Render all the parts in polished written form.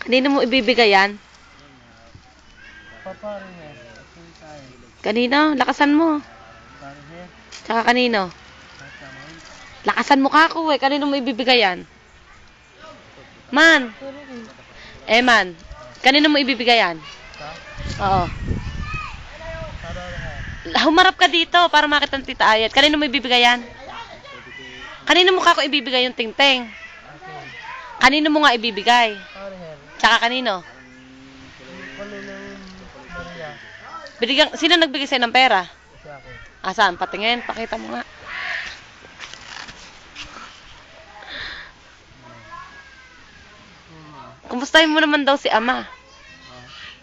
Kanino mo ibibigay yan? Paparin Kanino? Lakasan mo. Parin Tsaka kanino? Lakasan mo ka ako eh. Kanino mo ibibigay yan? Man. Man. Kanino mo ibibigay yan? Oo. Humarap ka dito para makita ng Tita Ayat. Kanino mo ibibigay yan? Kanino mo ka ako ibibigay yung tingting? Kanino mo nga ibibigay? Tsaka kanino? Sino nagbigay sa'yo ng pera? Saan? Patingin. Pakita mo nga. Kumustahin mo naman daw si ama.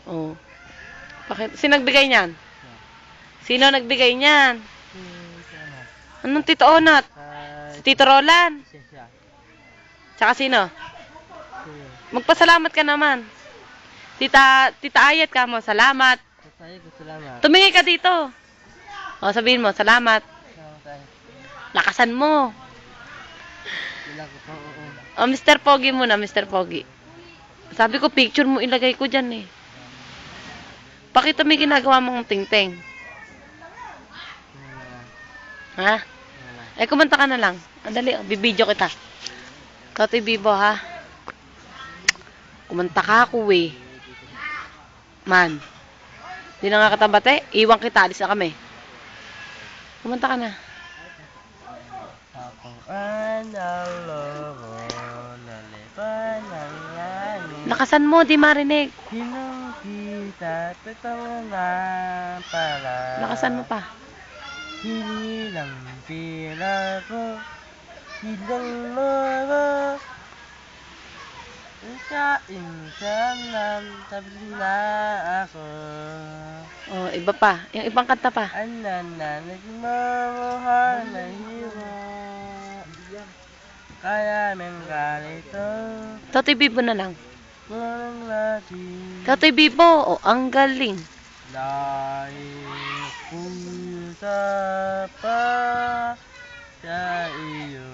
Oo. Sino nagbigay niyan? Sino nagbigay niyan? Anong Tito Onat? Si Tito Roland? Tsaka sino? Magpasalamat ka naman. Tita Ayat ka mo, salamat. Tumingin ka dito. O, sabihin mo, salamat. Lakasan mo. O, Mr. Pogi muna, Mr. Pogi. Sabi ko, picture mo ilagay ko dyan eh. Pakita mo yung ginagawa mong tingting. Ha? Kumanta ka na lang. Andali, bibidyo kita. Ikaw to'y bibo, ha? Kumanta ka ako, eh. Man. Di na nga katabate. Iwan kita, alis na kami. Kumanta ka na. Lakasan mo, di marinig. Lakasan mo pa. Hinilang pila ko, hilang loro. Insan sabi na ako. Oh, iba pa. Yung ibang kanta pa. Anana, nagmamuha na hiro. Kaya men ganito. Totoy Bibo na lang. Walang lati. Totoy Bibo, ang galing. Dahil pusa pa sa iyo.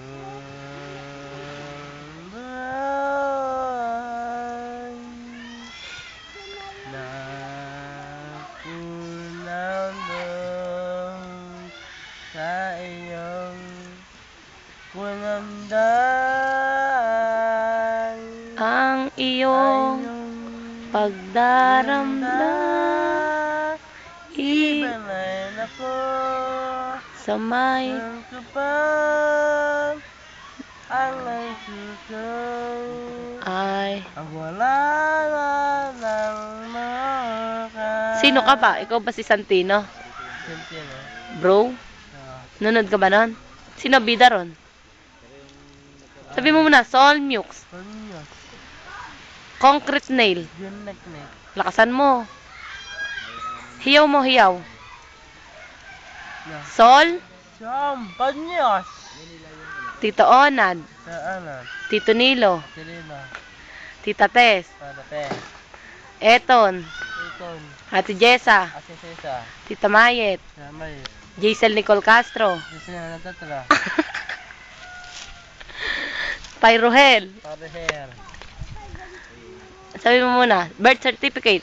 Sa iyong kunandan Ang iyong pagdaramdam ibanayin ako sa may ang kapag ang nagsusay ay ang wala ng mga sino ka ba? Ikaw ba si Santino? Santino. Bro? Nunod ka ba nun? Sino bida ron? Sabi mo muna, Sol Mux. Concrete Nail. Lakasan mo. Hiyaw mo, hiyaw. Sol? Panyos. Tito Onad. Tito Nilo. Tita Tess. Eton. Ate Jessa. Tita Mayet. Jaisel Nicole Castro. Pyrohel. Sabi mo muna, birth certificate.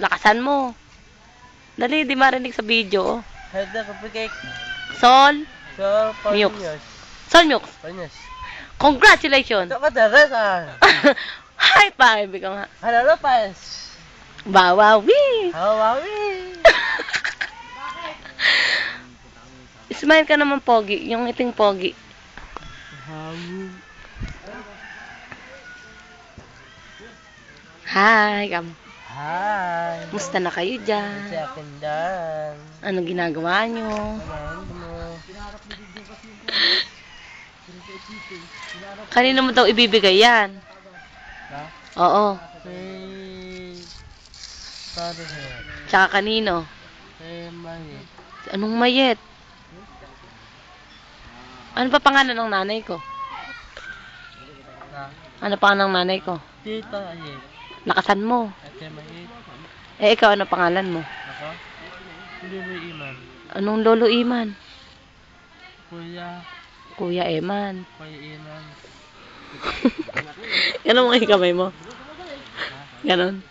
Lakasan mo. Dali, di marinig sa video. Sol Mux. Sol Mux. Congratulations. High five. Ikaw nga. Bawawi. Smile ka naman, Pogi. Yung iting Pogi. Hi. Hi. Musta na kayo dyan? Anong ginagawa nyo? Kanino mo daw ibibigay yan? Oo. Tsaka kanino? Anong mayet? Ano pa pangalan ng nanay ko? Ano pangalan ng nanay ko? Tita Ayet. Lakasan mo. Ate Mayet. Ikaw, ano pangalan mo? Ako? Lolo Iman. Anong Lolo Iman? Kuya. Kuya Eman. Kuya Iman. Ganon mo yung kamay mo. Ganon.